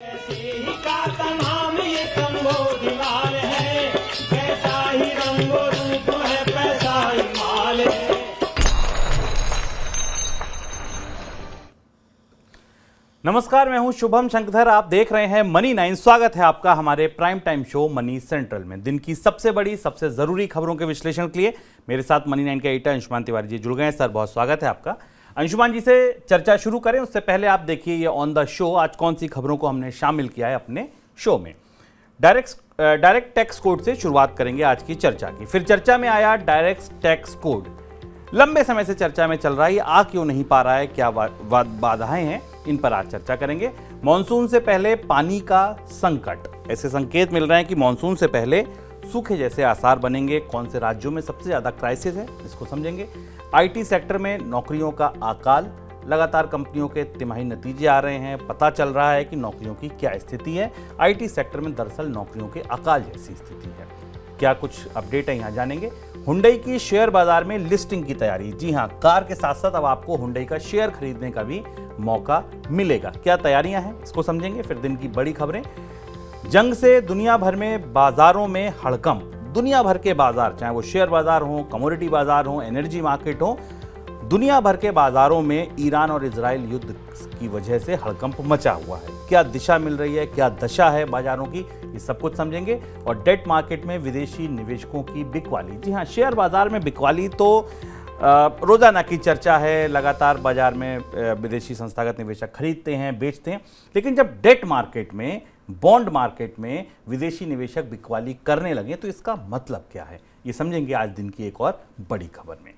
नमस्कार, मैं हूं शुभम शंकरधर। आप देख रहे हैं मनी 9। स्वागत है आपका हमारे prime time show money central में। दिन की सबसे बड़ी, सबसे जरूरी खबरों के विश्लेषण के लिए मेरे साथ मनी 9 के एडिटर अंशुमान तिवारी जी जुड़ गए हैं। सर, बहुत स्वागत है आपका। अंशुमान जी से चर्चा शुरू करें उससे पहले आप देखिए ये ऑन द शो आज कौन सी खबरों को हमने शामिल किया है अपने शो में। डायरेक्ट टैक्स कोड से शुरुआत करेंगे आज की चर्चा की। फिर चर्चा में आया डायरेक्ट टैक्स कोड, लंबे समय से चर्चा में चल रहा है, आ क्यों नहीं पा रहा है, क्या बाधाएं हैं, इन पर आज चर्चा करेंगे। मॉनसून से पहले पानी का संकट, ऐसे संकेत मिल रहे हैं कि मॉनसून से पहले सूखे जैसे आसार बनेंगे। कौन से राज्यों में सबसे ज्यादा क्राइसिस है, इसको समझेंगे। आईटी सेक्टर में नौकरियों का अकाल, लगातार कंपनियों के तिमाही नतीजे आ रहे हैं, पता चल रहा है कि नौकरियों की क्या स्थिति है। आईटी सेक्टर में दरअसल नौकरियों के अकाल जैसी स्थिति है। क्या कुछ अपडेट है, यहाँ जानेंगे। हुंडई की शेयर बाजार में लिस्टिंग की तैयारी। जी हां, कार के साथ साथ अब आपको हुंडई का शेयर खरीदने का भी मौका मिलेगा। क्या तैयारियां हैं, इसको समझेंगे। फिर दिन की बड़ी खबरें। जंग से दुनिया भर में बाजारों में हड़कंप। दुनिया भर के बाजार, चाहे वो शेयर बाजार हो, कमोडिटी बाजार हो, एनर्जी मार्केट हो, दुनिया भर के बाजारों में ईरान और इजराइल युद्ध की वजह से हड़कंप मचा हुआ है। क्या दिशा मिल रही है, क्या दशा है बाजारों की, ये सब कुछ समझेंगे। और डेट मार्केट में विदेशी निवेशकों की बिकवाली। जी हां, शेयर बाजार में बिकवाली तो रोजाना की चर्चा है। लगातार बाजार में विदेशी संस्थागत निवेशक खरीदते हैं, बेचते हैं। लेकिन जब डेट मार्केट में, बॉन्ड मार्केट में विदेशी निवेशक बिकवाली करने लगे तो इसका मतलब क्या है, ये समझेंगे आज दिन की एक और बड़ी खबर में।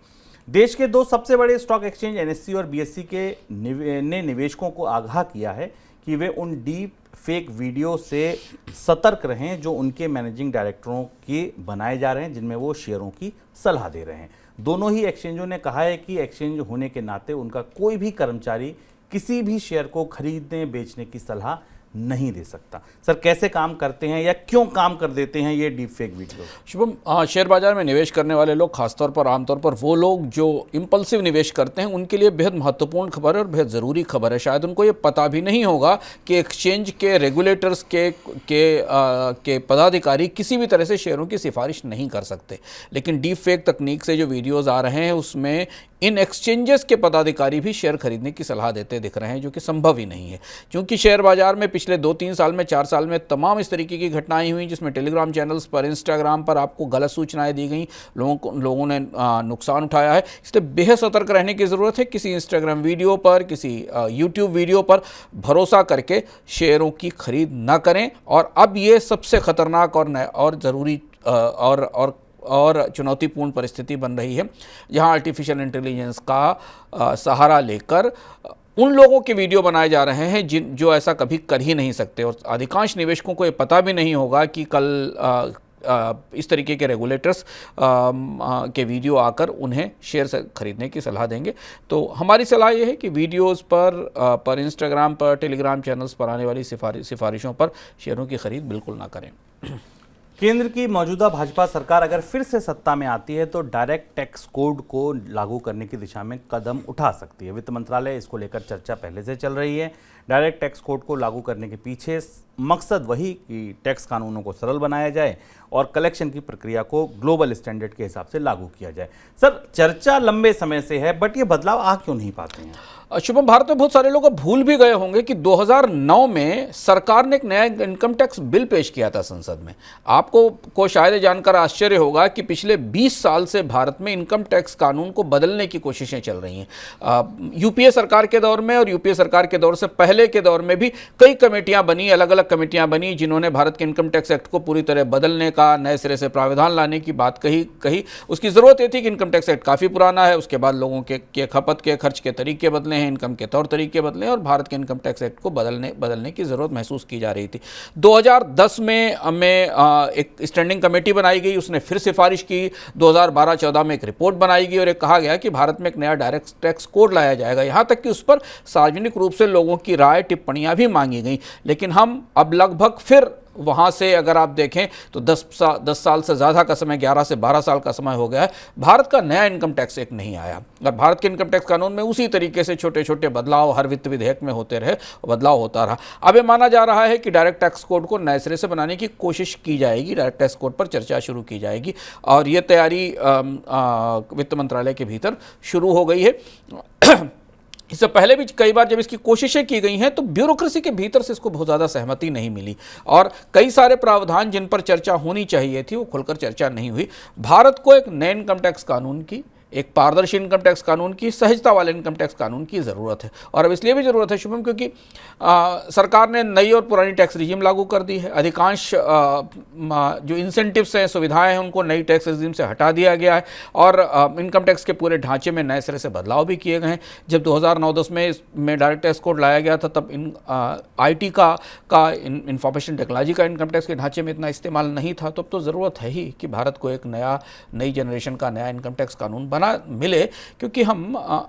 देश के दो सबसे बड़े स्टॉक एक्सचेंज एनएससी और बीएसई ने निवेशकों को आगाह किया है कि वे उन डीप फेक वीडियो से सतर्क रहें जो उनके मैनेजिंग डायरेक्टरों के बनाए जा रहे हैं, जिनमें वो शेयरों की सलाह दे रहे हैं। दोनों ही एक्सचेंजों ने कहा है कि एक्सचेंज होने के नाते उनका कोई भी कर्मचारी किसी भी शेयर को खरीदने बेचने की सलाह नहीं दे सकता। सर, कैसे काम करते हैं या क्यों काम कर देते हैं ये deep fake video? Shubham, share बाजार में निवेश करने वाले लोग, खासतौर पर आमतौर पर वो लोग जो इंपल्सिव निवेश करते हैं, उनके लिए बेहद महत्वपूर्ण खबर है और बेहद ज़रूरी खबर है। शायद उनको ये पता भी नहीं होगा कि एक्सचेंज के रेगुलेटर्स के पदाधिकारी किसी भी तरह से शेयरों की सिफारिश नहीं कर सकते। लेकिन डीप फेक तकनीक से जो वीडियोज़ आ रहे हैं उसमें इन एक्सचेंजेस के पदाधिकारी भी शेयर खरीदने की सलाह देते दिख रहे हैं, जो कि संभव ही नहीं है। क्योंकि शेयर बाजार में पिछले 2-3 साल में, 4 साल में तमाम इस तरीके की घटनाएं हुई जिसमें टेलीग्राम चैनल्स पर, इंस्टाग्राम पर आपको गलत सूचनाएं दी गई, लोगों ने नुकसान उठाया है। इसलिए बेहद सतर्क रहने की ज़रूरत है। किसी इंस्टाग्राम वीडियो पर, किसी यूट्यूब वीडियो पर भरोसा करके शेयरों की खरीद न करें। और अब ये सबसे खतरनाक और ज़रूरी और चुनौतीपूर्ण परिस्थिति बन रही है, जहां आर्टिफिशियल इंटेलिजेंस का सहारा लेकर उन लोगों के वीडियो बनाए जा रहे हैं जो ऐसा कभी कर ही नहीं सकते। और अधिकांश निवेशकों को ये पता भी नहीं होगा कि कल इस तरीके के रेगुलेटर्स के वीडियो आकर उन्हें शेयर खरीदने की सलाह देंगे। तो हमारी सलाह ये है कि वीडियोस पर इंस्टाग्राम पर, टेलीग्राम चैनल्स पर आने वाली सिफारिशों पर शेयरों की खरीद बिल्कुल ना करें। केंद्र की मौजूदा भाजपा सरकार अगर फिर से सत्ता में आती है तो डायरेक्ट टैक्स कोड को लागू करने की दिशा में कदम उठा सकती है। वित्त मंत्रालय इसको लेकर चर्चा पहले से चल रही है। डायरेक्ट टैक्स कोड को लागू करने के पीछे मकसद वही कि टैक्स कानूनों को सरल बनाया जाए और कलेक्शन की प्रक्रिया को ग्लोबल स्टैंडर्ड के हिसाब से लागू किया जाए। सर, चर्चा लंबे समय से है, बट ये बदलाव आ क्यों नहीं पाते हैं? शुभम, भारत में बहुत सारे लोग भूल भी गए होंगे कि 2009 में सरकार ने एक नया इनकम टैक्स बिल पेश किया था संसद में। आपको शायद जानकर आश्चर्य होगा कि पिछले 20 साल से भारत में इनकम टैक्स कानून को बदलने की कोशिशें चल रही हैं। यूपीए सरकार के दौर में और यूपीए सरकार के दौर से पहले के दौर में भी कई कमेटियां बनी, अलग अलग कमेटियां बनी, जिन्होंने भारत के इनकम टैक्स एक्ट को पूरी तरह बदलने का, नए सिरे से प्रावधान लाने की बात कही। उसकी ज़रूरत ये थी कि इनकम टैक्स एक्ट काफ़ी पुराना है, उसके बाद लोगों के खपत के, खर्च के तरीके बदले हैं, इनकम के तौर तरीके बदले और भारत के इनकम टैक्स एक्ट को बदलने की ज़रूरत महसूस की जा रही थी। 2010 में एक स्टैंडिंग कमेटी बनाई गई, उसने फिर सिफारिश की। 2012-14 में एक रिपोर्ट बनाई गई और एक कहा गया कि भारत में एक नया डायरेक्ट टैक्स कोड लाया जाएगा। यहाँ तक कि उस पर सार्वजनिक रूप से लोगों की राय टिप्पणियां भी मांगी गई, लेकिन हम अब लगभग फिर वहाँ से अगर आप देखें तो 10 साल से ज़्यादा का समय, 11 से 12 साल का समय हो गया है, भारत का नया इनकम टैक्स एक नहीं आया। और भारत के इनकम टैक्स कानून में उसी तरीके से छोटे छोटे बदलाव हर वित्त विधेयक में होते रहे, बदलाव होता रहा। अब ये माना जा रहा है कि डायरेक्ट टैक्स कोड को नए सिरे से बनाने की कोशिश की जाएगी, डायरेक्ट टैक्स कोड पर चर्चा शुरू की जाएगी और ये तैयारी वित्त मंत्रालय के भीतर शुरू हो गई है। इससे पहले भी कई बार जब इसकी कोशिशें की गई हैं तो ब्यूरोक्रेसी के भीतर से इसको बहुत ज़्यादा सहमति नहीं मिली और कई सारे प्रावधान जिन पर चर्चा होनी चाहिए थी वो खुलकर चर्चा नहीं हुई। भारत को एक नए इनकम टैक्स कानून की, एक पारदर्शी इनकम टैक्स कानून की, सहजता वाले इनकम टैक्स कानून की ज़रूरत है। और अब इसलिए भी ज़रूरत है शुभम क्योंकि सरकार ने नई और पुरानी टैक्स रिजीम लागू कर दी है। अधिकांश जो इंसेंटिव्स हैं, सुविधाएं हैं, उनको नई टैक्स रिजीम से हटा दिया गया है और इनकम टैक्स के पूरे ढांचे में नए सिरे से बदलाव भी किए गए हैं। जब 2009-10 में डायरेक्ट टैक्स कोड लाया गया था तब IT का इंफॉर्मेशन टेक्नोलॉजी का इनकम टैक्स के ढांचे में इतना इस्तेमाल नहीं था। तो अब तो ज़रूरत है ही कि भारत को एक नई जनरेशन का नया इनकम टैक्स कानून बना मिले, क्योंकि हम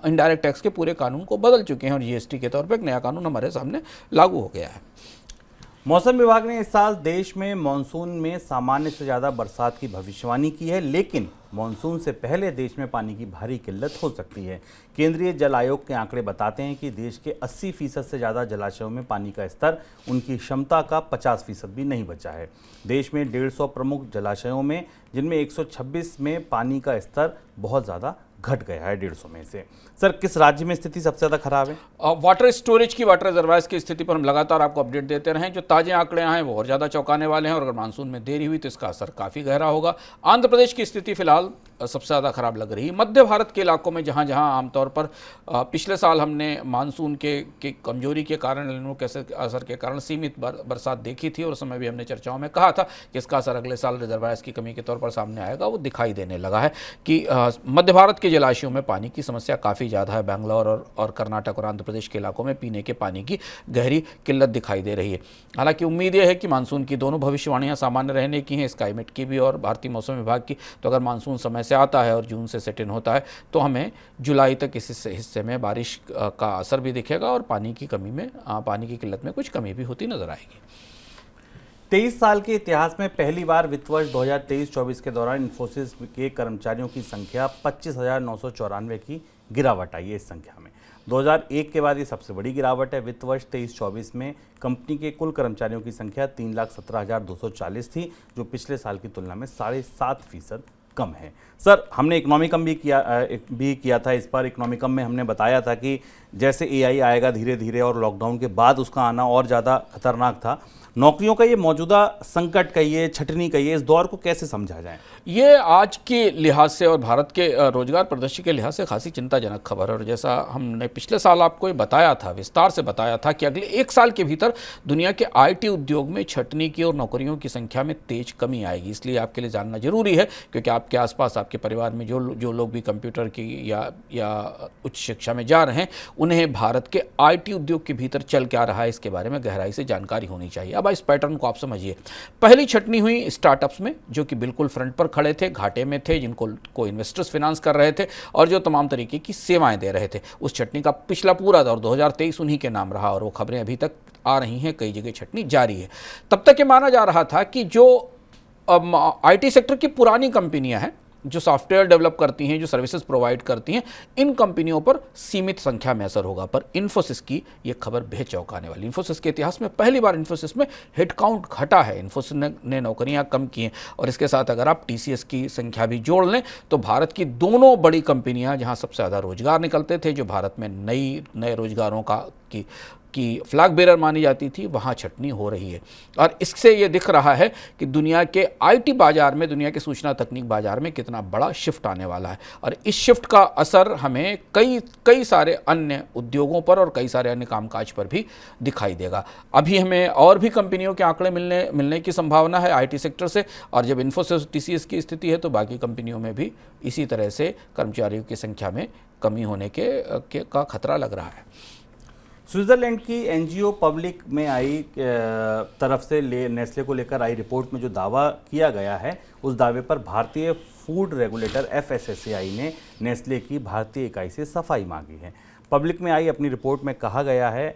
इनडायरेक्ट टैक्स के पूरे कानून को बदल चुके हैं और GST के तौर पे एक नया कानून हमारे सामने लागू हो गया है। मौसम विभाग ने इस साल देश में मानसून में सामान्य से ज़्यादा बरसात की भविष्यवाणी की है, लेकिन मानसून से पहले देश में पानी की भारी किल्लत हो सकती है। केंद्रीय जल आयोग के आंकड़े बताते हैं कि देश के 80% से ज़्यादा जलाशयों में पानी का स्तर उनकी क्षमता का 50% भी नहीं बचा है। देश में 150 प्रमुख जलाशयों में, जिनमें 126 में पानी का स्तर बहुत ज़्यादा घट गया है 150 में से। सर, किस राज्य में स्थिति सबसे ज़्यादा खराब है? वाटर स्टोरेज की, वाटर रिजर्वायर्स की स्थिति पर हम लगातार आपको अपडेट देते रहे। जो ताजे आंकड़े आए हैं वो और ज़्यादा चौंकाने वाले हैं और अगर मानसून में देरी हुई तो इसका असर काफ़ी गहरा होगा। आंध्र प्रदेश की स्थिति फिलहाल सबसे ज़्यादा खराब लग रही है। मध्य भारत के इलाकों में जहाँ जहाँ आमतौर पर पिछले साल हमने मानसून के कमजोरी के कारण, एल नीनो के असर के कारण सीमित बरसात देखी थी और उस समय भी हमने चर्चाओं में कहा था कि इसका असर अगले साल रिजर्वायर्स की कमी के तौर पर सामने आएगा। वो दिखाई देने लगा है कि मध्य भारत के जलाशयों में पानी की समस्या काफ़ी ज़्यादा है। बैंगलोर और कर्नाटक और आंध्र प्रदेश के इलाकों में पीने के पानी की गहरी किल्लत दिखाई दे रही है। हालांकि उम्मीद यह है कि मानसून की दोनों भविष्यवाणियां सामान्य रहने की हैं, स्काईमेट की भी और भारतीय मौसम विभाग की। तो अगर मानसून समय से आता है और जून से सेट इन होता है तो हमें जुलाई तक इस हिस्से में बारिश का असर भी दिखेगा और पानी की कमी में, पानी की किल्लत में कुछ कमी भी होती नजर आएगी। 23 साल के इतिहास में पहली बार वित्त वर्ष 2023-24 के दौरान इन्फोसिस के कर्मचारियों की संख्या 25,994 की गिरावट आई है। इस संख्या में 2001 के बाद ये सबसे बड़ी गिरावट है। वित्त वर्ष 23-24 में कंपनी के कुल कर्मचारियों की संख्या 3,17,240 थी, जो पिछले साल की तुलना में 7.5% कम है। सर, हमने इकोनॉमी कम भी किया था। इस बार इकोनॉमी कम में हमने बताया था कि जैसे AI आएगा धीरे धीरे और लॉकडाउन के बाद उसका आना और ज़्यादा खतरनाक था। नौकरियों का ये मौजूदा संकट कहिए, छटनी कहिए, इस दौर को कैसे समझा जाए? ये आज के लिहाज से और भारत के रोजगार प्रदर्शन के लिहाज से खासी चिंताजनक खबर है। और जैसा हमने पिछले साल आपको ये बताया था, विस्तार से बताया था कि अगले 1 साल के भीतर दुनिया के IT उद्योग में छटनी की और नौकरियों की संख्या में तेज कमी आएगी। इसलिए आपके लिए जानना जरूरी है, क्योंकि आपके आसपास, आपके परिवार में जो लोग भी कंप्यूटर की या उच्च शिक्षा में जा रहे हैं, उन्हें भारत के IT उद्योग के भीतर चल क्या रहा है इसके बारे में गहराई से जानकारी होनी चाहिए। अब इस पैटर्न को आप समझिए। पहली छटनी हुई स्टार्टअप्स में, जो कि बिल्कुल फ्रंट पर खड़े थे, घाटे में थे, जिनको इन्वेस्टर्स फाइनेंस कर रहे थे और जो तमाम तरीके की सेवाएं दे रहे थे। उस छटनी का पिछला पूरा दौर 2023 उन्हीं के नाम रहा और वो खबरें अभी तक आ रही हैं, कई जगह छटनी जारी है। तब तक ये माना जा रहा था कि जो IT सेक्टर की पुरानी कंपनियां हैं, जो सॉफ्टवेयर डेवलप करती हैं, जो सर्विसेज प्रोवाइड करती हैं, इन कंपनियों पर सीमित संख्या में असर होगा। पर इन्फोसिस की ये खबर बेहद चौंकाने वाली। इन्फोसिस के इतिहास में पहली बार इन्फोसिस में हेडकाउंट घटा है। इन्फोसिस ने नौकरियां कम की हैं और इसके साथ अगर आप TCS की संख्या भी जोड़ लें तो भारत की दोनों बड़ी कंपनियां, जहां सबसे ज़्यादा रोजगार निकलते थे, जो भारत में नए रोजगारों की फ्लैग बेरर मानी जाती थी, वहाँ छटनी हो रही है। और इससे ये दिख रहा है कि दुनिया के IT बाजार में, दुनिया के सूचना तकनीक बाजार में कितना बड़ा शिफ्ट आने वाला है। और इस शिफ्ट का असर हमें कई सारे अन्य उद्योगों पर और कई सारे अन्य कामकाज पर भी दिखाई देगा। अभी हमें और भी कंपनियों के आंकड़े मिलने की संभावना है IT सेक्टर से, और जब इन्फोसिस TCS की स्थिति है तो बाकी कंपनियों में भी इसी तरह से कर्मचारियों की संख्या में कमी होने का खतरा लग रहा है। स्विट्जरलैंड की NGO पब्लिक में आई तरफ से नेस्ले को लेकर आई रिपोर्ट में जो दावा किया गया है, उस दावे पर भारतीय फूड रेगुलेटर FSSAI ने नेस्ले की भारतीय इकाई से सफाई मांगी है। पब्लिक में आई अपनी रिपोर्ट में कहा गया है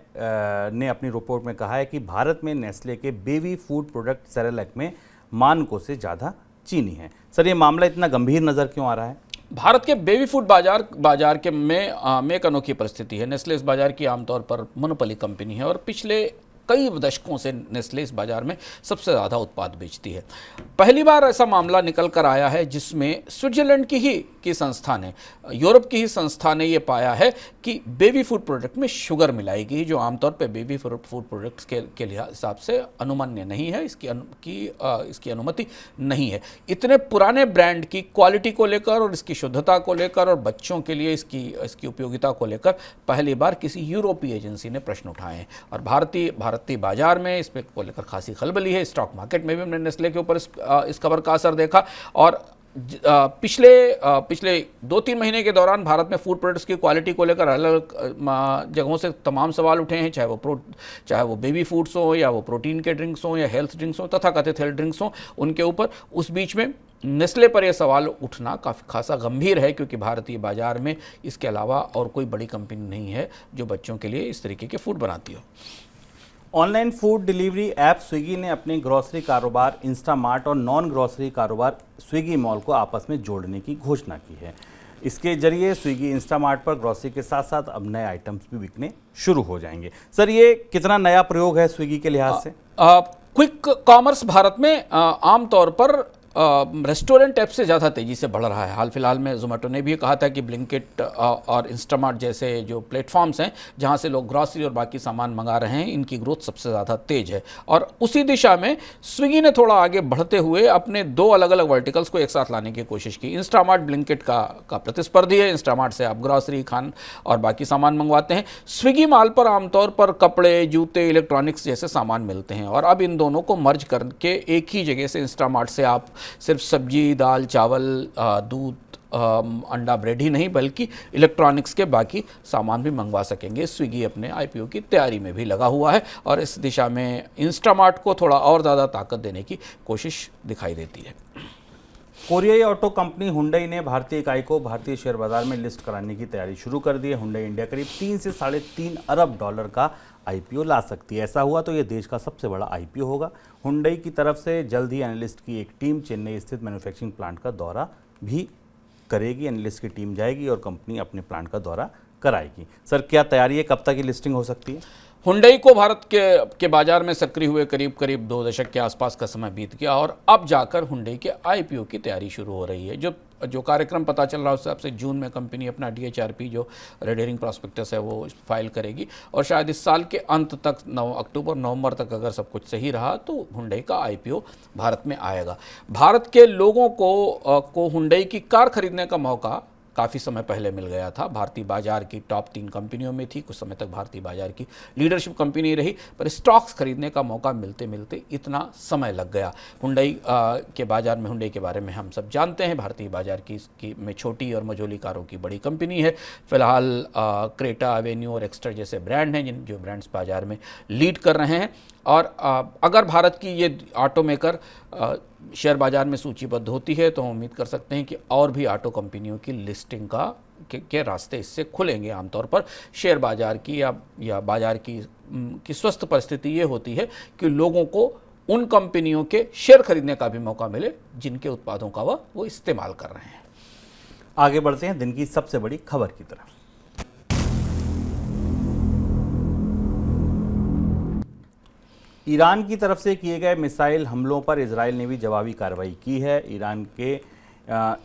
अपनी रिपोर्ट में कहा है कि भारत में नेस्ले के बेबी फूड प्रोडक्ट सेरेलैक में मानकों से ज़्यादा चीनी है। सर, ये मामला इतना गंभीर नज़र क्यों आ रहा है? भारत के बेबी फूड बाजार के में एक अनोखी परिस्थिति है। नेस्ले इस बाजार की आमतौर पर मोनोपोली कंपनी है और पिछले कई दशकों से नेस्ले इस बाजार में सबसे ज़्यादा उत्पाद बेचती है। पहली बार ऐसा मामला निकल कर आया है जिसमें स्विट्जरलैंड की संस्था ने, यूरोप की ही संस्था ने ये पाया है कि बेबी फूड प्रोडक्ट में शुगर मिलाई गई, जो आमतौर पर बेबी फूड प्रोडक्ट्स के हिसाब से अनुमन्य नहीं है, इसकी अनुमति नहीं है। इतने पुराने ब्रांड की क्वालिटी को लेकर और इसकी शुद्धता को लेकर और बच्चों के लिए इसकी उपयोगिता को लेकर पहली बार किसी यूरोपीय एजेंसी ने प्रश्न उठाए हैं और भारतीय बाजार में इस पे को लेकर खासी खलबली है। स्टॉक मार्केट में भी हमने नेस्ले के ऊपर इस खबर का असर देखा और पिछले 2-3 महीने के दौरान भारत में फूड प्रोडक्ट्स की क्वालिटी को लेकर अलग अलग जगहों से तमाम सवाल उठे हैं, चाहे वो बेबी फूड्स हो या वो प्रोटीन के ड्रिंक्स हो या हेल्थ ड्रिंक्स हो, तथा कथित हेल्थ ड्रिंक्स हो, उनके ऊपर। उस बीच में नेस्ले पर यह सवाल उठना काफ़ी खासा गंभीर है क्योंकि भारतीय बाजार में इसके अलावा और कोई बड़ी कंपनी नहीं है जो बच्चों के लिए इस तरीके के फूड बनाती हो। Online food delivery app Swiggy ने अपने ग्रोसरी कारोबार इंस्टामार्ट और नॉन ग्रोसरी कारोबार स्विगी मॉल को आपस में जोड़ने की घोषणा की है। इसके जरिए स्विगी इंस्टामार्ट पर ग्रोसरी के साथ साथ अब नए आइटम्स भी बिकने शुरू हो जाएंगे। सर, ये कितना नया प्रयोग है स्विगी के लिहाज से? क्विक कॉमर्स भारत में आमतौर पर रेस्टोरेंट ऐप से ज़्यादा तेज़ी से बढ़ रहा है। हाल फिलहाल में जोमेटो ने भी कहा था कि ब्लिंकिट और इंस्टामार्ट जैसे जो प्लेटफॉर्म्स हैं जहां से लोग ग्रॉसरी और बाकी सामान मंगा रहे हैं, इनकी ग्रोथ सबसे ज़्यादा तेज है। और उसी दिशा में स्विगी ने थोड़ा आगे बढ़ते हुए अपने 2 अलग अलग वर्टिकल्स को एक साथ लाने की कोशिश की। इंस्टामार्ट ब्लिंकिट का प्रतिस्पर्धी है। इंस्टामार्ट से आप ग्रॉसरी, खान और बाकी सामान मंगवाते हैं। स्विगी मॉल पर आमतौर पर कपड़े, जूते, इलेक्ट्रॉनिक्स जैसे सामान मिलते हैं और अब इन दोनों को मर्ज करके एक ही जगह से इंस्टामार्ट से आप सिर्फ सब्जी, दाल, चावल, दूध, अंडा, ब्रेड ही नहीं बल्कि इलेक्ट्रॉनिक्स के बाकी सामान भी मंगवा सकेंगे। स्विगी अपने आईपीओ की तैयारी में भी लगा हुआ है और इस दिशा में इंस्टामार्ट को थोड़ा और ज़्यादा ताकत देने की कोशिश दिखाई देती है। कोरियाई ऑटो कंपनी हुंडई ने भारतीय इकाई को भारतीय शेयर बाजार में लिस्ट कराने की तैयारी शुरू कर दी है। हुंडई इंडिया करीब 3 से $3.5 अरब का आईपीओ ला सकती है। ऐसा हुआ तो ये देश का सबसे बड़ा आईपीओ होगा। हुंडई की तरफ से जल्द ही एनालिस्ट की एक टीम चेन्नई स्थित मैन्युफैक्चरिंग प्लांट का दौरा भी करेगी। एनालिस्ट की टीम जाएगी और कंपनी अपने प्लांट का दौरा कराएगी। सर, क्या तैयारी है? कब तक ये लिस्टिंग हो सकती है? हुंडई को भारत के बाजार में सक्रिय हुए करीब 2 दशक के आसपास का समय बीत गया और अब जाकर हुंडई के आईपीओ की तैयारी शुरू हो रही है। जो कार्यक्रम पता चल रहा है उससे अब से जून में कंपनी अपना DHRP जो रेड हेरिंग प्रॉस्पेक्टस है वो फाइल करेगी और शायद इस साल के अंत तक अक्टूबर-नवंबर तक अगर सब कुछ सही रहा तो हुंडई का आईपीओ भारत में आएगा। भारत के लोगों को हुंडई की कार खरीदने का मौका काफ़ी समय पहले मिल गया था। भारतीय बाजार की टॉप 3 कंपनियों में थी, कुछ समय तक भारतीय बाजार की लीडरशिप कंपनी रही, पर स्टॉक्स खरीदने का मौका मिलते मिलते इतना समय लग गया। हुंडई के बाजार में, हुंडई के बारे में हम सब जानते हैं, भारतीय बाजार की में छोटी और मझोली कारों की बड़ी कंपनी है। फिलहाल क्रेटा, एवेन्यू और एक्स्ट्रा जैसे ब्रांड हैं जो ब्रांड्स बाजार में लीड कर रहे हैं और अगर भारत की ये ऑटो मेकर शेयर बाजार में सूचीबद्ध होती है तो हम उम्मीद कर सकते हैं कि और भी ऑटो कंपनियों की लिस्टिंग के रास्ते इससे खुलेंगे। आमतौर पर शेयर बाजार की या बाजार की स्वस्थ परिस्थिति ये होती है कि लोगों को उन कंपनियों के शेयर खरीदने का भी मौका मिले जिनके उत्पादों का वो इस्तेमाल कर रहे हैं। आगे बढ़ते हैं दिन की सबसे बड़ी खबर की तरफ। ईरान की तरफ से किए गए मिसाइल हमलों पर इजराइल ने भी जवाबी कार्रवाई की है। ईरान के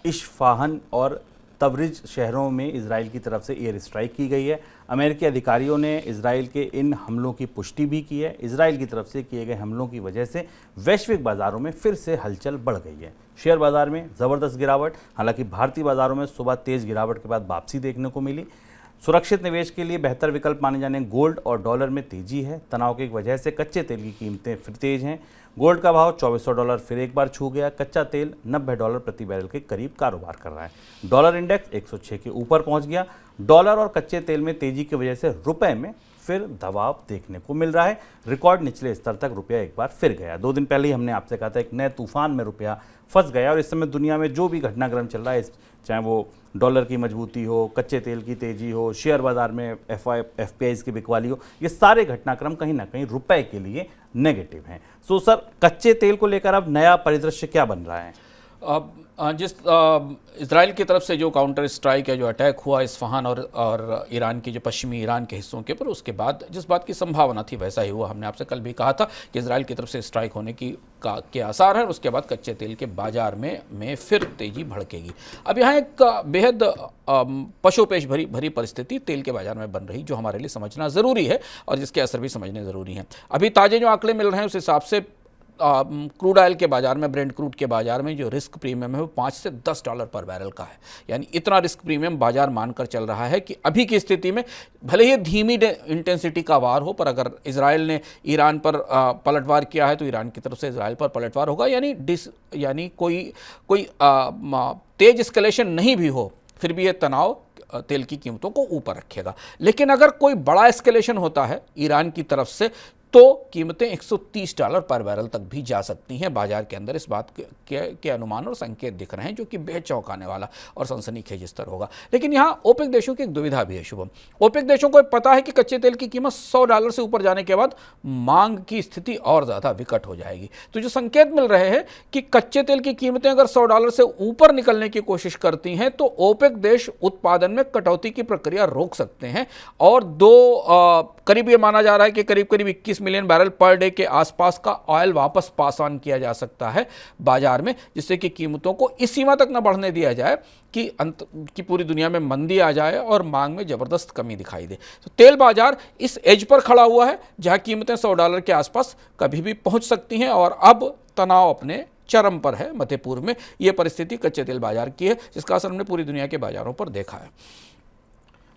इस्फहान और तबरिज शहरों में इजराइल की तरफ से एयर स्ट्राइक की गई है। अमेरिकी अधिकारियों ने इजराइल के इन हमलों की पुष्टि भी की है। इजराइल की तरफ से किए गए हमलों की वजह से वैश्विक बाजारों में फिर से हलचल बढ़ गई है। शेयर बाजार में ज़बरदस्त गिरावट, हालांकि भारतीय बाजारों में सुबह तेज़ गिरावट के बाद वापसी देखने को मिली। सुरक्षित निवेश के लिए बेहतर विकल्प माने जाने गोल्ड और डॉलर में तेजी है। तनाव की वजह से कच्चे तेल की कीमतें फिर तेज हैं। गोल्ड का भाव $2400 फिर एक बार छू गया। कच्चा तेल $90 प्रति बैरल के करीब कारोबार कर रहा है। डॉलर इंडेक्स 106 के ऊपर पहुंच गया। डॉलर और कच्चे तेल में तेजी की वजह से रुपए में फिर दबाव देखने को मिल रहा है। रिकॉर्ड निचले स्तर तक रुपया एक बार फिर गया। 2 दिन पहले ही हमने आपसे कहा था एक नए तूफान में रुपया फंस गया और इस समय दुनिया में जो भी घटनाक्रम चल रहा है, चाहे वो डॉलर की मजबूती हो, कच्चे तेल की तेजी हो, शेयर बाजार में एफपीआईज की बिकवाली हो, ये सारे घटनाक्रम कहीं ना कहीं रुपए के लिए नेगेटिव हैं। सो सर, कच्चे तेल को लेकर अब नया परिदृश्य क्या बन रहा है? जिस इजराइल की तरफ से जो काउंटर स्ट्राइक है, जो अटैक हुआ इस्फहान और ईरान की जो पश्चिमी ईरान के हिस्सों के ऊपर, उसके बाद जिस बात की संभावना थी वैसा ही हुआ। हमने आपसे कल भी कहा था कि इजराइल की तरफ से स्ट्राइक होने के आसार हैं। उसके बाद कच्चे तेल के बाजार में फिर तेजी भड़केगी। अब यहाँ एक बेहद पशोपेश भरी परिस्थिति तेल के बाजार में बन रही, जो हमारे लिए समझना ज़रूरी है और जिसके असर भी समझने ज़रूरी हैं। अभी ताज़े जो आंकड़े मिल रहे हैं उस हिसाब से क्रूड ऑयल के बाजार में, ब्रेंट क्रूड के बाजार में जो रिस्क प्रीमियम है वो $5 से $10 पर बैरल का है। यानी इतना रिस्क प्रीमियम बाजार मानकर चल रहा है कि अभी की स्थिति में भले ही धीमी इंटेंसिटी का वार हो, पर अगर इजराइल ने ईरान पर पलटवार किया है तो ईरान की तरफ से इजराइल पर पलटवार होगा। यानी कोई तेज एस्केलेशन नहीं भी हो, फिर भी ये तनाव तेल की कीमतों को ऊपर रखेगा। लेकिन अगर कोई बड़ा एस्केलेशन होता है ईरान की तरफ से तो कीमतें $130 पर बैरल तक भी जा सकती हैं बाजार के अंदर। इस बात के अनुमान और संकेत दिख रहे हैं, जो कि बेहद चौंकाने वाला और सनसनीखेज स्तर होगा। लेकिन यहाँ ओपेक देशों की एक दुविधा भी है शुभम। ओपेक देशों को पता है कि कच्चे तेल की कीमत $100 से ऊपर जाने के बाद मांग की स्थिति और ज़्यादा विकट हो जाएगी। तो जो संकेत मिल रहे हैं कि कच्चे तेल की कीमतें अगर $100 से ऊपर निकलने की कोशिश करती हैं तो ओपेक देश उत्पादन में कटौती की प्रक्रिया रोक सकते हैं और करीब ये माना जा रहा है कि करीब 21 मिलियन बैरल पर डे के आसपास का ऑयल वापस पास ऑन किया जा सकता है बाजार में, जिससे कि कीमतों को इस सीमा तक न बढ़ने दिया जाए कि पूरी दुनिया में मंदी आ जाए और मांग में जबरदस्त कमी दिखाई दे। तो तेल बाजार इस एज पर खड़ा हुआ है जहां कीमतें $100 के आसपास कभी भी पहुंच सकती हैं और अब तनाव अपने चरम पर है। मध्य पूर्व में यह परिस्थिति कच्चे तेल बाजार की है, जिसका असर हमने पूरी दुनिया के बाजारों पर देखा है।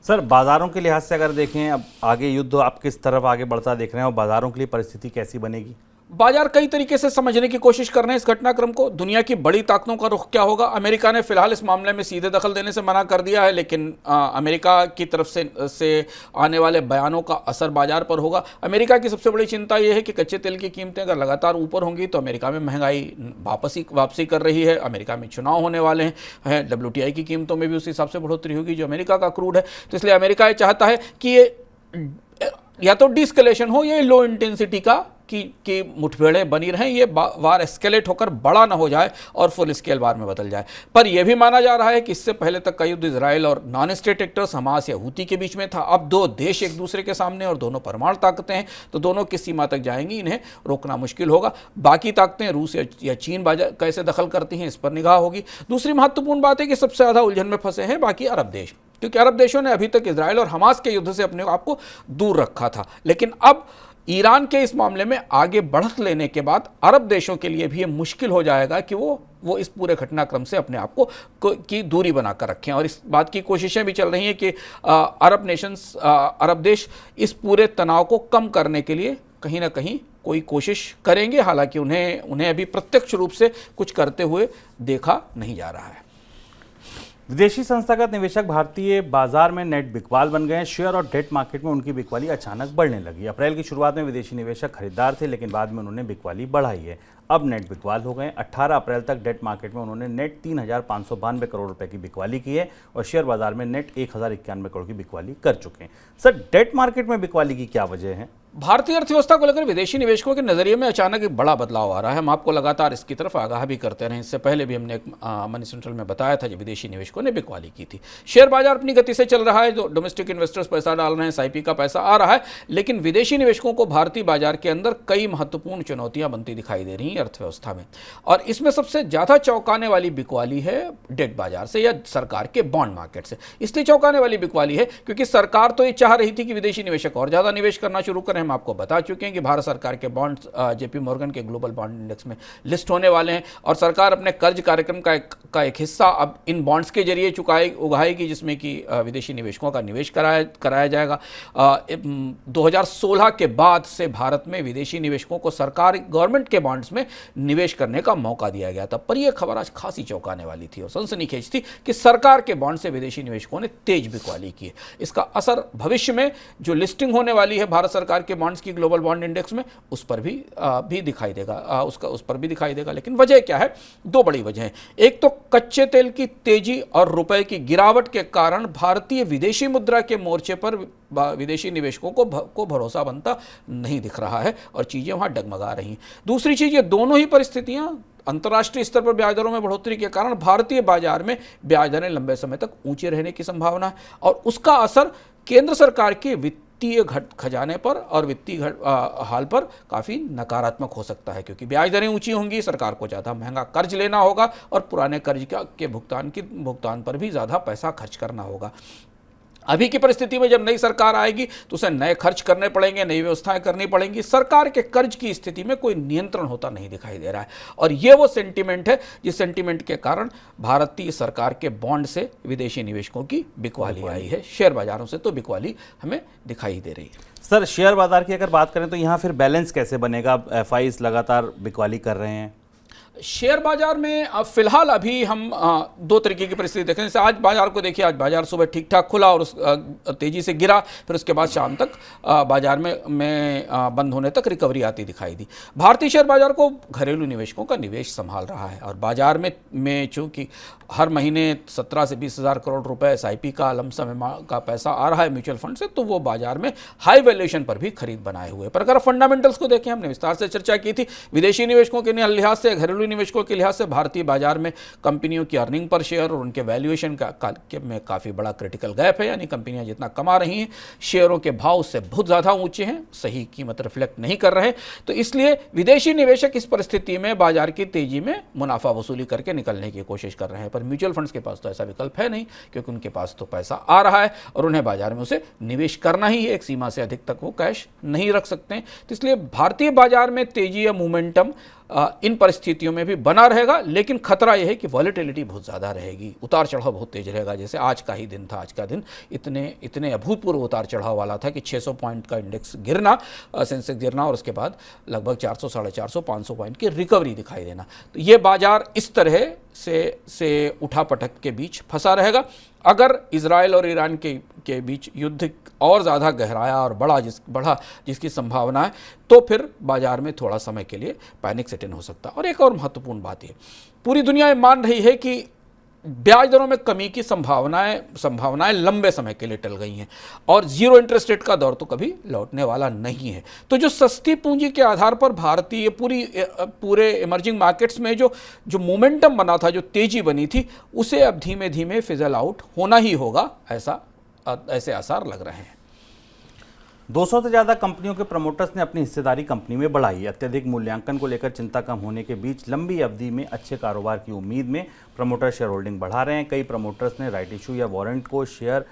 सर, बाजारों के लिहाज से अगर देखें, अब आगे युद्ध आप किस तरफ आगे बढ़ता देख रहे हैं और बाजारों के लिए परिस्थिति कैसी बनेगी? बाजार कई तरीके से समझने की कोशिश कर रहे हैं इस घटनाक्रम को। दुनिया की बड़ी ताकतों का रुख क्या होगा? अमेरिका ने फिलहाल इस मामले में सीधे दखल देने से मना कर दिया है, लेकिन अमेरिका की तरफ से आने वाले बयानों का असर बाजार पर होगा। अमेरिका की सबसे बड़ी चिंता यह है कि कच्चे तेल की कीमतें अगर लगातार ऊपर होंगी तो अमेरिका में महंगाई वापसी कर रही है। अमेरिका में चुनाव होने वाले हैं, WTI की कीमतों में भी उस हिसाब से बढ़ोतरी होगी जो अमेरिका का क्रूड है। तो इसलिए अमेरिका ये चाहता है कि ये या तो डिस्कलेशन हो, ये लो इंटेंसिटी की मुठभेड़ें बनी रहें, ये वार एस्केलेट होकर बड़ा ना हो जाए और फुल स्केल वार में बदल जाए। पर यह भी माना जा रहा है कि इससे पहले तक का युद्ध इजराइल और नॉन स्टेट एक्टर्स हमास या हूती के बीच में था। अब दो देश एक दूसरे के सामने और दोनों परमाणु ताकतें हैं, तो दोनों किस सीमा तक जाएंगी इन्हें रोकना मुश्किल होगा। बाकी ताकतें रूस या चीन बाजार कैसे दखल करती हैं इस पर निगाह होगी। दूसरी महत्वपूर्ण बात है कि सबसे ज़्यादा उलझन में फंसे हैं बाकी अरब देश, क्योंकि अरब देशों ने अभी तक इजराइल और हमास के युद्ध से अपने आप को दूर रखा था। लेकिन अब ईरान के इस मामले में आगे बढ़त लेने के बाद अरब देशों के लिए भी ये मुश्किल हो जाएगा कि वो इस पूरे घटनाक्रम से अपने आप की दूरी बनाकर रखें। और इस बात की कोशिशें भी चल रही हैं कि अरब देश इस पूरे तनाव को कम करने के लिए कहीं ना कहीं कोई कोशिश करेंगे। हालांकि उन्हें अभी प्रत्यक्ष रूप से कुछ करते हुए देखा नहीं जा रहा है। विदेशी संस्थागत निवेशक भारतीय बाजार में नेट बिकवाल बन गए हैं। शेयर और डेट मार्केट में उनकी बिकवाली अचानक बढ़ने लगी। अप्रैल की शुरुआत में विदेशी निवेशक खरीदार थे, लेकिन बाद में उन्होंने बिकवाली बढ़ाई है। अब नेट बिकवाल हो गए। 18 अप्रैल तक डेट मार्केट में उन्होंने नेट 3,592 करोड़ रुपए की बिकवाली की है और शेयर बाजार में नेट 1,091 करोड़ की बिकवाली कर चुके हैं। सर, डेट मार्केट में बिकवाली की क्या वजह है? भारतीय अर्थव्यवस्था को लेकर विदेशी निवेशकों के नजरिए में अचानक एक बड़ा बदलाव आ रहा है। हम आपको लगातार इसकी तरफ आगाह भी करते रहे। इससे पहले भी हमने मनी सेंट्रल में बताया था जब विदेशी निवेशकों ने बिकवाली की थी। शेयर बाजार अपनी गति से चल रहा है, जो डोमेस्टिक इन्वेस्टर्स पैसा डाल रहे हैं, SIP का पैसा आ रहा है, लेकिन विदेशी निवेशकों को भारतीय बाजार के अंदर कई महत्वपूर्ण चुनौतियां बनती दिखाई दे रही हैं अर्थव्यवस्था में। और इसमें सबसे ज्यादा चौंकाने वाली बिकवाली है डेट बाजार से या सरकार के बॉन्ड मार्केट से। इसलिए चौंकाने वाली बिकवाली है क्योंकि सरकार तो ये चाह रही थी कि विदेशी निवेशक और ज्यादा निवेश करना शुरू करें, हम आपको बता चुके हैं कि भारत सरकार के बॉन्ड्स जेपी मॉर्गन के ग्लोबल बॉन्ड इंडेक्स में लिस्ट होने वाले हैं और सरकार अपने कर्ज कार्यक्रम का एक हिस्सा अब इन बॉन्ड्स के जरिए उगाएगी, जिसमें कि विदेशी निवेशकों का निवेश कराया जाएगा। 2016 के बाद से भारत में विदेशी निवेशकों को सरकार गवर्नमेंट के बॉन्ड्स में निवेश करने का मौका दिया गया था। पर यह खबर आज खासी चौंकाने वाली थी और सनसनीखेज थी कि सरकार के बॉन्ड से विदेशी निवेशकों ने तेज बिकवाली की है। इसका असर भविष्य में जो लिस्टिंग होने वाली है भारत सरकार के बॉन्ड्स की ग्लोबल बॉन्ड इंडेक्स में उस पर भी दिखाई देगा, उस पर भी दिखाई देगा। लेकिन वजह क्या है? दो बड़ी वजह है। एक तो कच्चे तेल की तेजी और रुपए की गिरावट के कारण भारतीय विदेशी मुद्रा के मोर्चे पर विदेशी निवेशकों को भरोसा बनता नहीं दिख रहा है और चीजें वहां डगमगा रही हैं। दूसरी चीज, ये दोनों ही परिस्थितियां अंतर्राष्ट्रीय स्तर पर ब्याज दरों में बढ़ोतरी के कारण भारतीय बाजार में ब्याज दरें लंबे समय तक ऊंचे रहने की संभावना है और उसका असर केंद्र सरकार के वित्तीय खजाने पर और वित्तीय हाल पर काफ़ी नकारात्मक हो सकता है, क्योंकि ब्याज दरें ऊंची होंगी, सरकार को ज़्यादा महंगा कर्ज लेना होगा और पुराने कर्ज के भुगतान पर भी ज़्यादा पैसा खर्च करना होगा। अभी की परिस्थिति में जब नई सरकार आएगी तो उसे नए खर्च करने पड़ेंगे, नई व्यवस्थाएं करनी पड़ेंगी। सरकार के कर्ज की स्थिति में कोई नियंत्रण होता नहीं दिखाई दे रहा है और ये वो सेंटीमेंट है जिस सेंटीमेंट के कारण भारतीय सरकार के बॉन्ड से विदेशी निवेशकों की बिकवाली आई है। शेयर बाजारों से तो बिकवाली हमें दिखाई दे रही है। सर, शेयर बाजार की अगर बात करें तो यहाँ फिर बैलेंस कैसे बनेगा? एफआईज लगातार बिकवाली कर रहे हैं। शेयर बाजार में फिलहाल अभी हम दो तरीके की परिस्थिति देखें। जैसे आज बाजार को देखिए, आज बाजार सुबह ठीक ठाक खुला और तेजी से गिरा, फिर उसके बाद शाम तक बाजार में बंद होने तक रिकवरी आती दिखाई दी। भारतीय शेयर बाजार को घरेलू निवेशकों का निवेश संभाल रहा है और बाजार में चूंकि हर महीने 17 से 20 हज़ार करोड़ रुपए SIP का लमसम का पैसा आ रहा है म्यूचुअल फंड से, तो वो बाजार में हाई वैल्यूएशन पर भी खरीद बनाए हुए। पर अगर फंडामेंटल्स को देखें, हमने विस्तार से चर्चा की थी, विदेशी निवेशकों के लिहाज से, घरेलू निवेशकों के लिहाज से भारतीय बाजार में कंपनियों की अर्निंग पर शेयर और उनके वैल्यूएशन में काफ़ी बड़ा क्रिटिकल गैप है, यानी कंपनियां जितना कमा रही हैं शेयरों के भाव उससे बहुत ज़्यादा ऊंचे हैं, सही कीमत रिफ्लेक्ट नहीं कर रहे। तो इसलिए विदेशी निवेशक इस परिस्थिति में बाजार की तेजी में मुनाफा वसूली करके निकलने की कोशिश कर रहे हैं। पर म्यूचुअल फंड्स के पास तो ऐसा विकल्प है नहीं, क्योंकि उनके पास तो पैसा आ रहा है और उन्हें बाजार में उसे निवेश करना ही है। एक सीमा से अधिक तक वो कैश नहीं रख सकते हैं। तो इसलिए भारतीय बाजार में तेजी या मोमेंटम इन परिस्थितियों में भी बना रहेगा, लेकिन खतरा यह है कि वॉलेटिलिटी बहुत ज़्यादा रहेगी, उतार चढ़ाव बहुत तेज रहेगा। जैसे आज का ही दिन था, आज का दिन इतने अभूतपूर्व उतार चढ़ाव वाला था कि 600 पॉइंट का इंडेक्स गिरना, सेंसेक्स गिरना और उसके बाद लगभग 400, 450, 500 पॉइंट की रिकवरी दिखाई देना। तो ये बाजार इस तरह से उठापटक के बीच फंसा रहेगा। अगर इजराइल और ईरान के बीच युद्ध और ज़्यादा गहराया और बढ़ा जिसकी संभावना है, तो फिर बाजार में थोड़ा समय के लिए पैनिक सेट इन हो सकता है। और एक और महत्वपूर्ण बात है, पूरी दुनिया मान रही है कि ब्याज दरों में कमी की संभावनाएं लंबे समय के लिए टल गई हैं और जीरो इंटरेस्ट रेट का दौर तो कभी लौटने वाला नहीं है। तो जो सस्ती पूंजी के आधार पर भारतीय पूरे इमर्जिंग मार्केट्स में जो मोमेंटम बना था, जो तेजी बनी थी, उसे अब धीमे धीमे फिजल आउट होना ही होगा, ऐसे आसार लग रहे हैं। 200 से ज़्यादा कंपनियों के प्रमोटर्स ने अपनी हिस्सेदारी कंपनी में बढ़ाई। अत्यधिक मूल्यांकन को लेकर चिंता कम होने के बीच लंबी अवधि में अच्छे कारोबार की उम्मीद में प्रमोटर शेयर होल्डिंग बढ़ा रहे हैं। कई प्रमोटर्स ने राइट इशू या वारंट को शेयर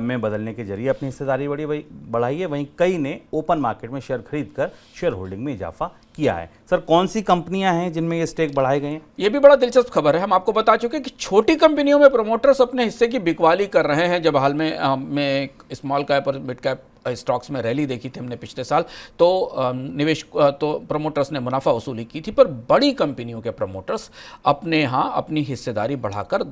में बदलने के जरिए अपनी हिस्सेदारी बढ़ाई है। वहीं कई ने ओपन मार्केट में शेयर खरीदकर शेयर होल्डिंग में इजाफा किया है। सर, कौन सी कंपनियां हैं जिनमें ये स्टेक बढ़ाए गए हैं? ये भी बड़ा दिलचस्प खबर है। हम आपको बता चुके हैं कि छोटी कंपनियों में प्रमोटर्स अपने हिस्से की बिकवाली कर रहे हैं। जब हाल में स्मॉल कैप और मिड कैप स्टॉक्स में रैली देखी थी हमने पिछले साल, तो प्रमोटर्स ने मुनाफा वसूली की थी। पर बड़ी कंपनियों के प्रमोटर्स अपने यहाँ अपनी हिस्सेदारी बढ़ाकर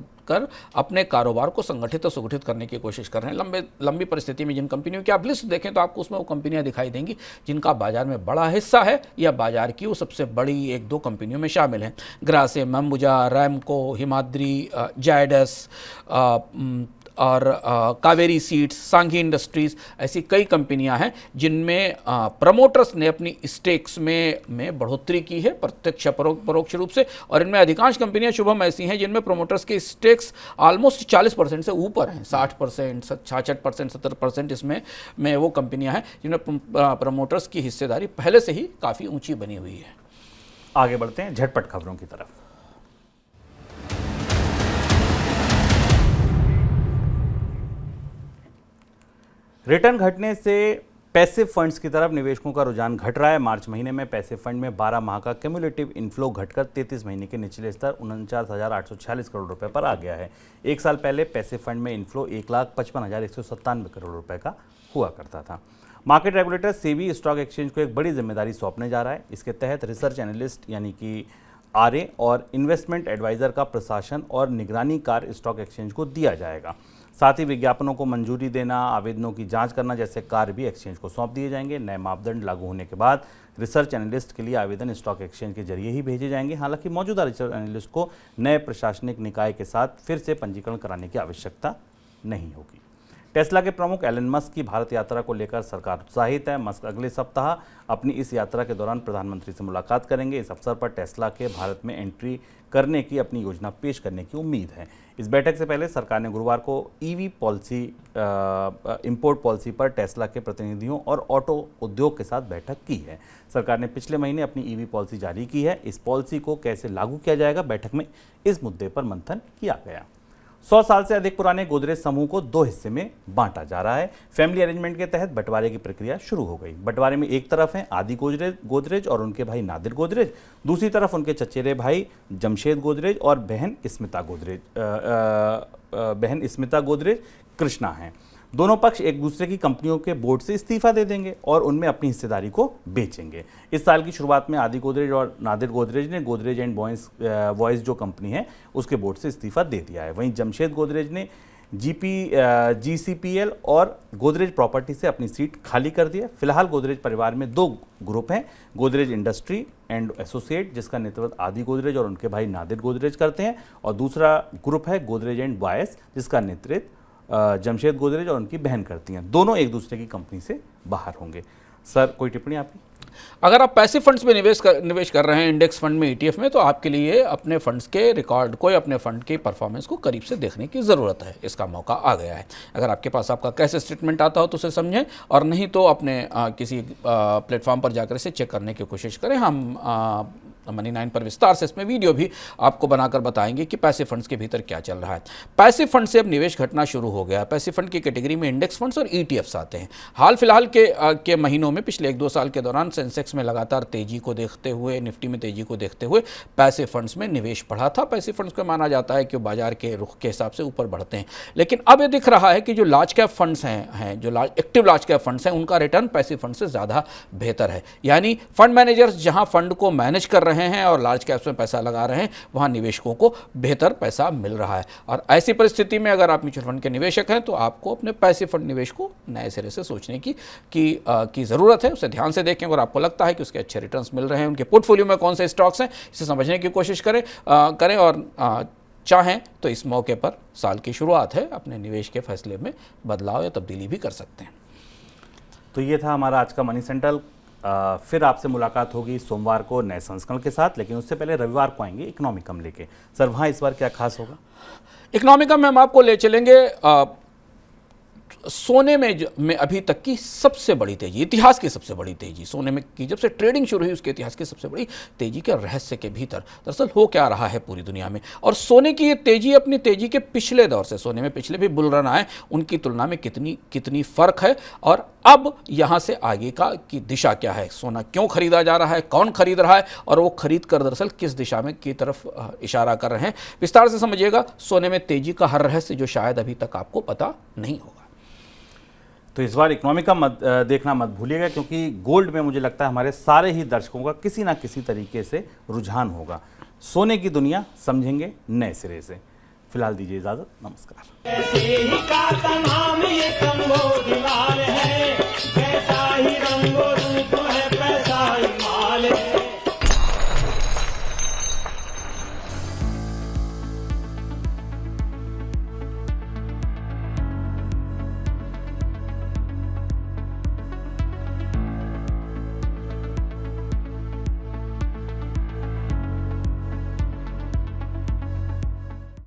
अपने कारोबार को संगठित और सुगठित करने की कोशिश कर रहे हैं। लंबी परिस्थिति में जिन कंपनियों की आप लिस्ट देखें तो आपको उसमें वो कंपनियां दिखाई देंगी जिनका बाजार में बड़ा हिस्सा है या बाजार की वो सबसे बड़ी 1-2 कंपनियों में शामिल हैं। ग्रासिम, अंबुजा, रैमको, हिमाद्री, जायडस और कावेरी सीड्स, सांघी इंडस्ट्रीज, ऐसी कई कंपनियां हैं जिनमें प्रमोटर्स ने अपनी स्टेक्स में बढ़ोतरी की है, प्रत्यक्ष परोक्ष रूप से। और इनमें अधिकांश कंपनियां शुभम ऐसी हैं जिनमें प्रमोटर्स के स्टेक्स ऑलमोस्ट 40% से ऊपर हैं, 60%, 66%, 70% इसमें वो कंपनियां हैं जिनमें प्रमोटर्स की हिस्सेदारी पहले से ही काफ़ी ऊंची बनी हुई है। आगे बढ़ते हैं झटपट खबरों की तरफ। रिटर्न घटने से पैसिव फंड्स की तरफ निवेशकों का रुझान घट रहा है। मार्च महीने में पैसिव फंड में 12 माह का क्यूमुलेटिव इनफ्लो घटकर 33 महीने के निचले स्तर 49,846 करोड़ रुपए पर आ गया है। एक साल पहले पैसिव फंड में इनफ्लो 1,55,197 करोड़ रुपए का हुआ करता था। Market regulator SEBI stock exchange को एक बड़ी जिम्मेदारी सौंपने जा रहा है। इसके तहत रिसर्च एनालिस्ट यानी कि आरए और इन्वेस्टमेंट एडवाइजर का प्रशासन और निगरानी कार्य स्टॉक एक्सचेंज को दिया जाएगा। साथ ही विज्ञापनों को मंजूरी देना, आवेदनों की जांच करना जैसे कार्य भी एक्सचेंज को सौंप दिए जाएंगे। नए मापदंड लागू होने के बाद रिसर्च एनालिस्ट के लिए आवेदन स्टॉक एक्सचेंज के जरिए ही भेजे जाएंगे। हालांकि मौजूदा रिसर्च एनालिस्ट को नए प्रशासनिक निकाय के साथ फिर से पंजीकरण कराने की आवश्यकता नहीं होगी। टेस्ला के प्रमुख एलन मस्क की भारत यात्रा को लेकर सरकार उत्साहित है। मस्क अगले सप्ताह अपनी इस यात्रा के दौरान प्रधानमंत्री से मुलाकात करेंगे। इस अवसर पर टेस्ला के भारत में एंट्री करने की अपनी योजना पेश करने की उम्मीद है। इस बैठक से पहले सरकार ने गुरुवार को ईवी पॉलिसी इंपोर्ट पॉलिसी पर टेस्ला के प्रतिनिधियों और ऑटो उद्योग के साथ बैठक की है। सरकार ने पिछले महीने अपनी ईवी पॉलिसी जारी की है। इस पॉलिसी को कैसे लागू किया जाएगा, बैठक में इस मुद्दे पर मंथन किया गया। 100 साल से अधिक पुराने गोदरेज समूह को 2 हिस्से में बांटा जा रहा है। फैमिली अरेंजमेंट के तहत बंटवारे की प्रक्रिया शुरू हो गई। बंटवारे में एक तरफ हैं आदि गोदरेज और उनके भाई नादिर गोदरेज, दूसरी तरफ उनके चचेरे भाई जमशेद गोदरेज और बहन स्मिता गोदरेज कृष्णा हैं। दोनों पक्ष एक दूसरे की कंपनियों के बोर्ड से इस्तीफा दे देंगे और उनमें अपनी हिस्सेदारी को बेचेंगे। इस साल की शुरुआत में आदि गोदरेज और नादिर गोदरेज ने गोदरेज एंड वॉइस जो कंपनी है उसके बोर्ड से इस्तीफा दे दिया है। वहीं जमशेद गोदरेज ने GCPL और गोदरेज प्रॉपर्टी से अपनी सीट खाली कर दी है। फिलहाल गोदरेज परिवार में 2 ग्रुप हैं। गोदरेज इंडस्ट्री एंड एसोसिएट, जिसका नेतृत्व आदि गोदरेज और उनके भाई नादिर गोदरेज करते हैं, और दूसरा ग्रुप है गोदरेज एंड वॉइस, जिसका नेतृत्व जमशेद गोदरेज और उनकी बहन करती हैं। दोनों एक दूसरे की कंपनी से बाहर होंगे। सर, कोई टिप्पणी आपकी? अगर आप पैसिव फंड्स में निवेश कर रहे हैं, इंडेक्स फंड में, ETF में, तो आपके लिए अपने फंड्स के रिकॉर्ड को या अपने फंड की परफॉर्मेंस को करीब से देखने की ज़रूरत है। इसका मौका आ गया है। अगर आपके पास आपका कैश स्टेटमेंट आता हो तो उसे समझें, और नहीं तो अपने किसी प्लेटफॉर्म पर जाकर इसे चेक करने की कोशिश करें। हम मनी 9 पर विस्तार से इसमें वीडियो भी आपको बनाकर बताएंगे कि पैसिव फंड्स के भीतर क्या चल रहा है। पैसिव फंड से अब निवेश घटना शुरू हो गया है। पैसिव फंड की कैटेगरी में इंडेक्स फंड्स और ETFs आते हैं। हाल फिलहाल के महीनों में, पिछले 1-2 साल के दौरान सेंसेक्स में लगातार तेजी को देखते हुए, निफ्टी में तेजी को देखते हुए पैसिव फंड्स में निवेश बढ़ा था। पैसिव फंड्स को माना जाता है कि वो बाजार के रुख के हिसाब से ऊपर बढ़ते हैं। लेकिन अब ये दिख रहा है कि जो लार्ज कैप फंड्स हैं, जो एक्टिव लार्ज कैप फंड्स हैं, उनका रिटर्न पैसिव फंड से ज़्यादा बेहतर है। यानी फंड मैनेजर्स जहां फंड को मैनेज कर रहे हैं और लार्ज कैप्स में पैसा लगा रहे हैं, वहां निवेशकों को बेहतर पैसा मिल रहा है। और ऐसी परिस्थिति में अगर आप म्यूचुअल फंड के निवेशक हैं तो आपको अपने पैसिव फंड निवेश को नए सिरे से सोचने की ज़रूरत है। उसे ध्यान से देखें। अगर आपको लगता है कि उसके अच्छे रिटर्न्स मिल रहे हैं, उनके पोर्टफोलियो में कौन से स्टॉक्स हैं, इसे समझने की कोशिश करें और चाहें तो इस मौके पर, साल की शुरुआत है, अपने निवेश के फैसले में बदलाव या तब्दीली भी कर सकते हैं। तो ये था हमारा आज का मनी सेंट्रल। फिर आपसे मुलाकात होगी सोमवार को नए संस्करण के साथ, लेकिन उससे पहले रविवार को आएंगे इकोनॉमिकम लेके। सर, वहाँ इस बार क्या खास होगा? इकोनॉमिकम में हम आपको ले चलेंगे सोने में अभी तक की सबसे बड़ी तेजी, इतिहास की सबसे बड़ी तेजी, सोने में की जब से ट्रेडिंग शुरू हुई उसके इतिहास की सबसे बड़ी तेजी के रहस्य के भीतर दरअसल हो क्या रहा है पूरी दुनिया में। और सोने की ये तेजी अपनी तेजी के पिछले दौर से, सोने में पिछले भी बुल रन आए, उनकी तुलना में कितनी फर्क है, और अब यहाँ से आगे की दिशा क्या है, सोना क्यों खरीदा जा रहा है, कौन खरीद रहा है, और वो खरीद कर दरअसल किस दिशा में की तरफ इशारा कर रहे हैं। विस्तार से समझिएगा सोने में तेजी का हर रहस्य जो शायद अभी तक आपको पता नहीं होगा। तो इस बार इकोनॉमिकम देखना मत भूलिएगा, क्योंकि गोल्ड में मुझे लगता है हमारे सारे ही दर्शकों का किसी ना किसी तरीके से रुझान होगा। सोने की दुनिया समझेंगे नए सिरे से। फिलहाल दीजिए इजाजत, नमस्कार।